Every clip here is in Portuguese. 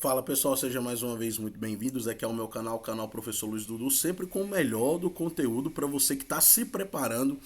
Fala pessoal, sejam mais uma vez muito bem-vindos. Aqui é o meu canal, o canal Professor Luiz Dudu, sempre com o melhor do conteúdo para você que está se preparando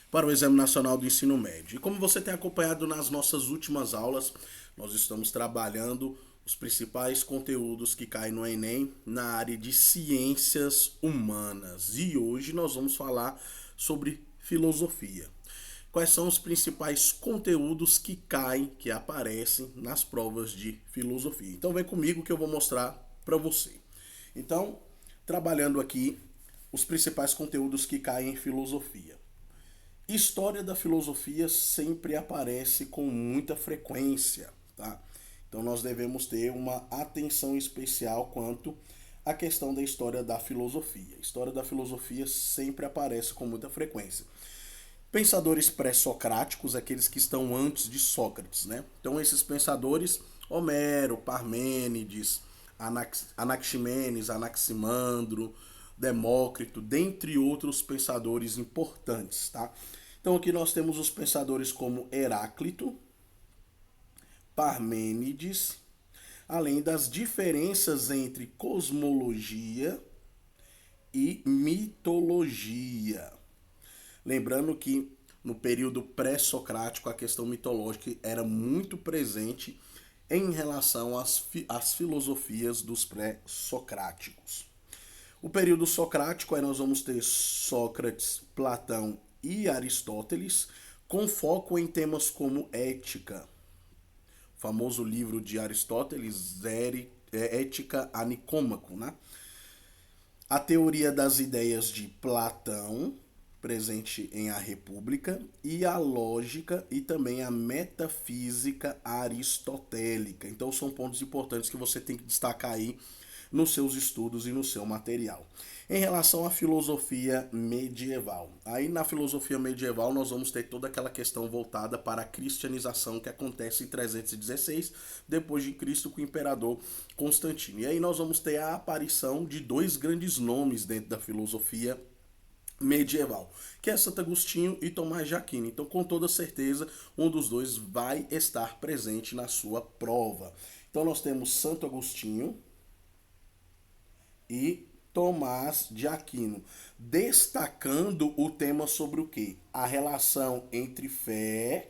para o Exame Nacional do Ensino Médio. E como você tem acompanhado nas nossas últimas aulas, nós estamos trabalhando os principais conteúdos que caem no Enem na área de ciências humanas. E hoje nós vamos falar sobre filosofia. Quais são os principais conteúdos que caem, que aparecem nas provas de filosofia? Então vem comigo que eu vou mostrar para você. Então, trabalhando aqui os principais conteúdos que caem em filosofia. História da filosofia sempre aparece com muita frequência, tá? Então nós devemos ter uma atenção especial quanto à questão da história da filosofia. A história da filosofia sempre aparece com muita frequência. Pensadores pré-socráticos, aqueles que estão antes de Sócrates, né? Então esses pensadores, Homero, Parmênides, Anaximenes, Anaximandro, Demócrito, dentre outros pensadores importantes, tá? Então aqui nós temos os pensadores como Heráclito, Parmênides, além das diferenças entre cosmologia e mitologia. Lembrando que no período pré-socrático a questão mitológica era muito presente em relação às filosofias dos pré-socráticos. O período socrático, aí nós vamos ter Sócrates, Platão e Aristóteles, com foco em temas como ética. O famoso livro de Aristóteles, Ética a Nicômaco, né? A teoria das ideias de Platão, presente em A República, e a lógica e também a metafísica aristotélica. Então são pontos importantes que você tem que destacar aí nos seus estudos e no seu material. Em relação à filosofia medieval, aí na filosofia medieval nós vamos ter toda aquela questão voltada para a cristianização que acontece em 316 depois de Cristo com o imperador Constantino. E aí nós vamos ter a aparição de dois grandes nomes dentro da filosofia medieval, que é Santo Agostinho e Tomás de Aquino. Então, com toda certeza, um dos dois vai estar presente na sua prova. Então, nós temos Santo Agostinho e Tomás de Aquino, destacando o tema sobre o quê? A relação entre fé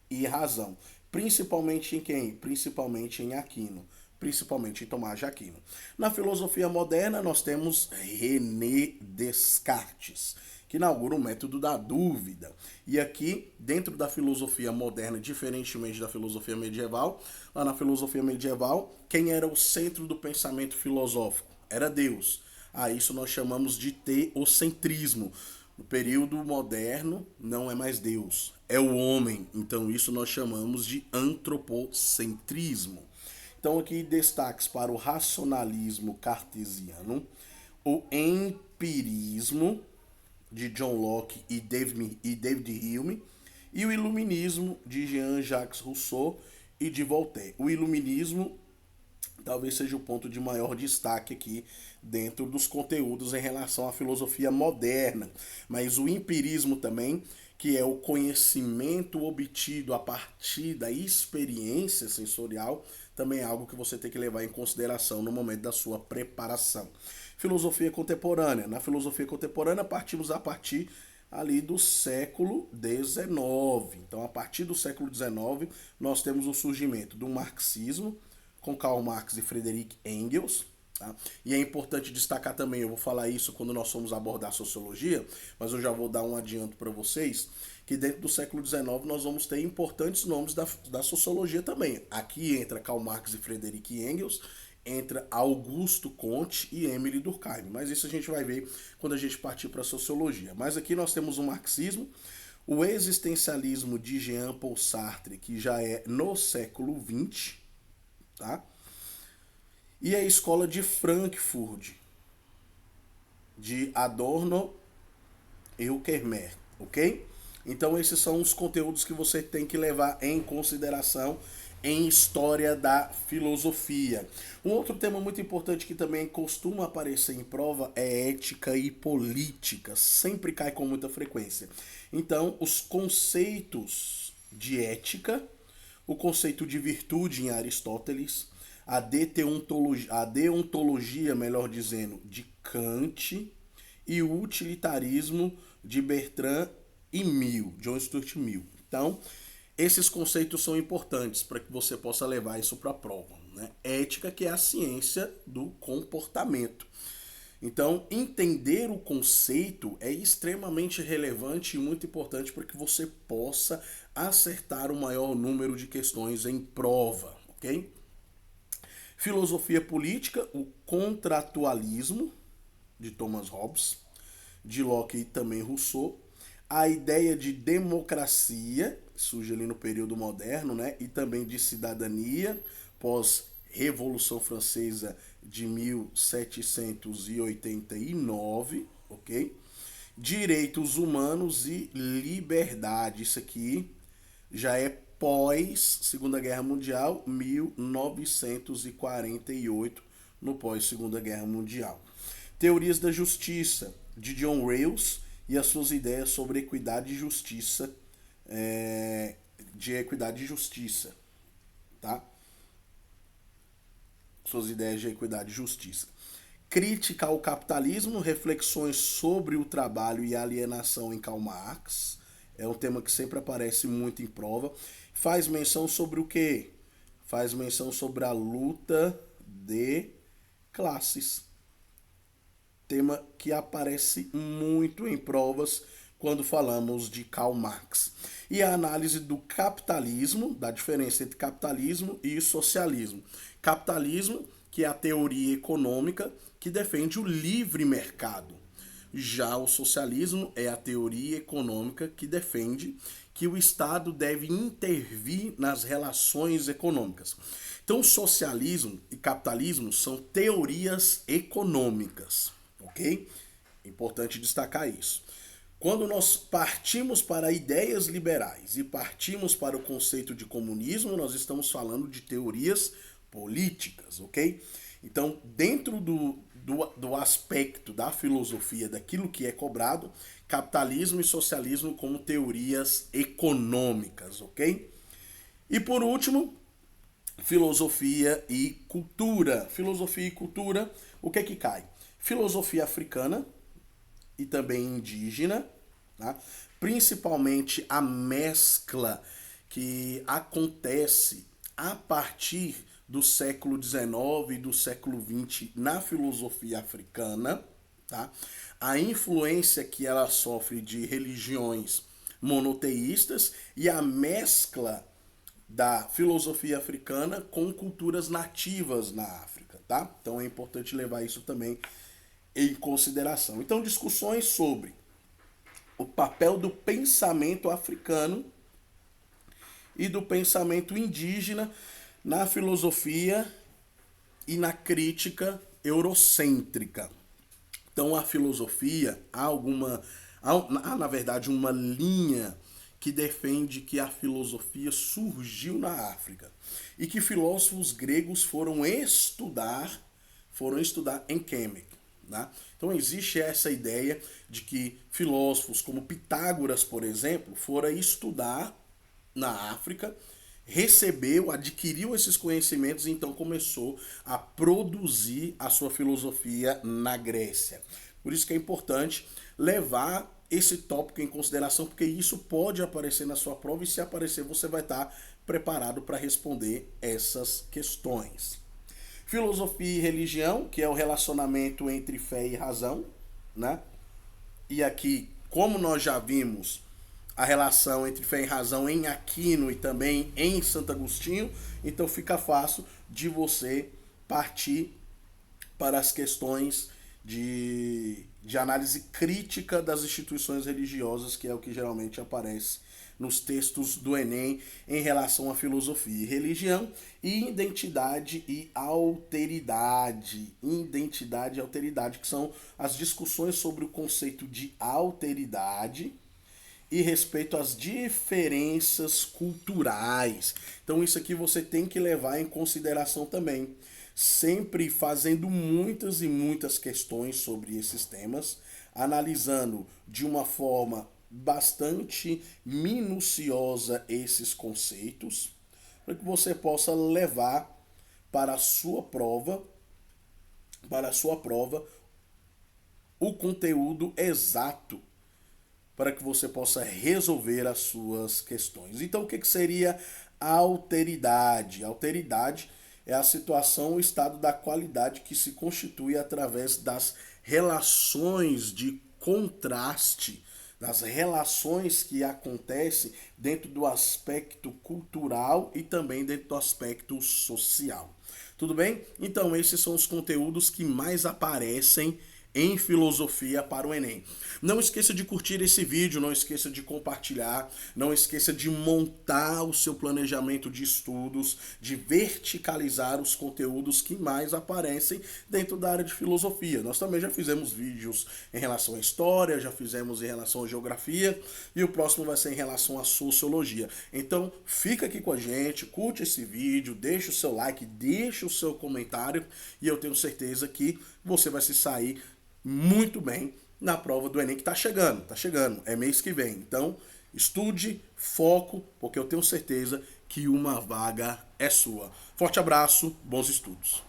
e razão. Principalmente em quem? Principalmente em Aquino. Principalmente em Tomás de Aquino. Na filosofia moderna, nós temos René Descartes, que inaugura o método da dúvida. E aqui, dentro da filosofia moderna, diferentemente da filosofia medieval, lá na filosofia medieval, quem era o centro do pensamento filosófico? Era Deus. A isso nós chamamos de teocentrismo. No período moderno, não é mais Deus, é o homem. Então, isso nós chamamos de antropocentrismo. Então, aqui destaques para o racionalismo cartesiano, o empirismo de John Locke e David Hume, e o iluminismo de Jean-Jacques Rousseau e de Voltaire. O iluminismo talvez seja o ponto de maior destaque aqui dentro dos conteúdos em relação à filosofia moderna. Mas o empirismo também, que é o conhecimento obtido a partir da experiência sensorial, também é algo que você tem que levar em consideração no momento da sua preparação. Filosofia contemporânea. Na filosofia contemporânea, partimos a partir ali do século XIX. Então, a partir do século XIX, nós temos o surgimento do marxismo, com Karl Marx e Friedrich Engels. Tá? E é importante destacar também, eu vou falar isso quando nós formos abordar sociologia, mas eu já vou dar um adianto para vocês, que dentro do século XIX nós vamos ter importantes nomes da sociologia também. Aqui entra Karl Marx e Friedrich Engels, entra Augusto Comte e Emile Durkheim. Mas isso a gente vai ver quando a gente partir para a sociologia. Mas aqui nós temos o marxismo, o existencialismo de Jean-Paul Sartre, que já é no século XX, tá? E a escola de Frankfurt, de Adorno e Hockenheim, ok? Então esses são os conteúdos que você tem que levar em consideração em história da filosofia. Um outro tema muito importante que também costuma aparecer em prova é ética e política, sempre cai com muita frequência. Então, os conceitos de ética, o conceito de virtude em Aristóteles, a deontologia, melhor dizendo, de Kant e o utilitarismo de Bertrand e Mill, John Stuart Mill. Então, esses conceitos são importantes para que você possa levar isso para a prova, né? Ética, que é a ciência do comportamento. Então, entender o conceito é extremamente relevante e muito importante para que você possa acertar o maior número de questões em prova, ok? Filosofia política, o contratualismo, de Thomas Hobbes, de Locke e também Rousseau. A ideia de democracia, surge ali no período moderno, né? E também de cidadania, pós-Revolução Francesa de 1789, ok? Direitos humanos e liberdade, isso aqui já é pós Segunda Guerra Mundial, 1948, no pós Segunda Guerra Mundial. Teorias da justiça, de John Rawls e as suas ideias sobre equidade e justiça, tá? Suas ideias de equidade e justiça. Crítica ao capitalismo, reflexões sobre o trabalho e a alienação em Karl Marx. É um tema que sempre aparece muito em prova. Faz menção sobre o quê? Faz menção sobre a luta de classes. Tema que aparece muito em provas quando falamos de Karl Marx. E a análise do capitalismo, da diferença entre capitalismo e socialismo. Capitalismo, que é a teoria econômica que defende o livre mercado. Já o socialismo é a teoria econômica que defende que o Estado deve intervir nas relações econômicas. Então, socialismo e capitalismo são teorias econômicas, ok? Importante destacar isso. Quando nós partimos para ideias liberais e partimos para o conceito de comunismo, nós estamos falando de teorias políticas, ok? Então, dentro do aspecto da filosofia, daquilo que é cobrado, capitalismo e socialismo como teorias econômicas, ok? E por último, filosofia e cultura. Filosofia e cultura, o que é que cai? Filosofia africana e também indígena, tá? Principalmente a mescla que acontece a partir do século XIX e do século XX na filosofia africana, tá? A influência que ela sofre de religiões monoteístas e a mescla da filosofia africana com culturas nativas na África, tá? Então é importante levar isso também em consideração. Então, discussões sobre o papel do pensamento africano e do pensamento indígena na filosofia e na crítica eurocêntrica. Então, a filosofia, há na verdade uma linha que defende que a filosofia surgiu na África e que filósofos gregos foram estudar em Kemet. Né? Então existe essa ideia de que filósofos como Pitágoras, por exemplo, foram estudar na África, adquiriu esses conhecimentos e então começou a produzir a sua filosofia na Grécia. Por isso que é importante levar esse tópico em consideração, porque isso pode aparecer na sua prova e se aparecer você vai estar preparado para responder essas questões. Filosofia e religião, que é o relacionamento entre fé e razão, né? E aqui, como nós já vimos a relação entre fé e razão em Aquino e também em Santo Agostinho, então fica fácil de você partir para as questões de análise crítica das instituições religiosas, que é o que geralmente aparece nos textos do Enem em relação à filosofia e religião, e identidade e alteridade. Identidade e alteridade, que são as discussões sobre o conceito de alteridade e respeito às diferenças culturais. Então isso aqui você tem que levar em consideração também, sempre fazendo muitas e muitas questões sobre esses temas, analisando de uma forma bastante minuciosa esses conceitos, para que você possa levar para a sua prova, o conteúdo exato para que você possa resolver as suas questões. Então, o que seria a alteridade? A alteridade é a situação ou estado da qualidade que se constitui através das relações de contraste, das relações que acontecem dentro do aspecto cultural e também dentro do aspecto social. Tudo bem? Então, esses são os conteúdos que mais aparecem em filosofia para o Enem. Não esqueça de curtir esse vídeo, não esqueça de compartilhar, não esqueça de montar o seu planejamento de estudos, de verticalizar os conteúdos que mais aparecem dentro da área de filosofia. Nós também já fizemos vídeos em relação à história, já fizemos em relação à geografia e o próximo vai ser em relação à sociologia. Então, fica aqui com a gente, curte esse vídeo, deixa o seu like, deixa o seu comentário e eu tenho certeza que você vai se sair muito bem na prova do Enem que tá chegando, é mês que vem. Então, estude, foco, porque eu tenho certeza que uma vaga é sua. Forte abraço, bons estudos.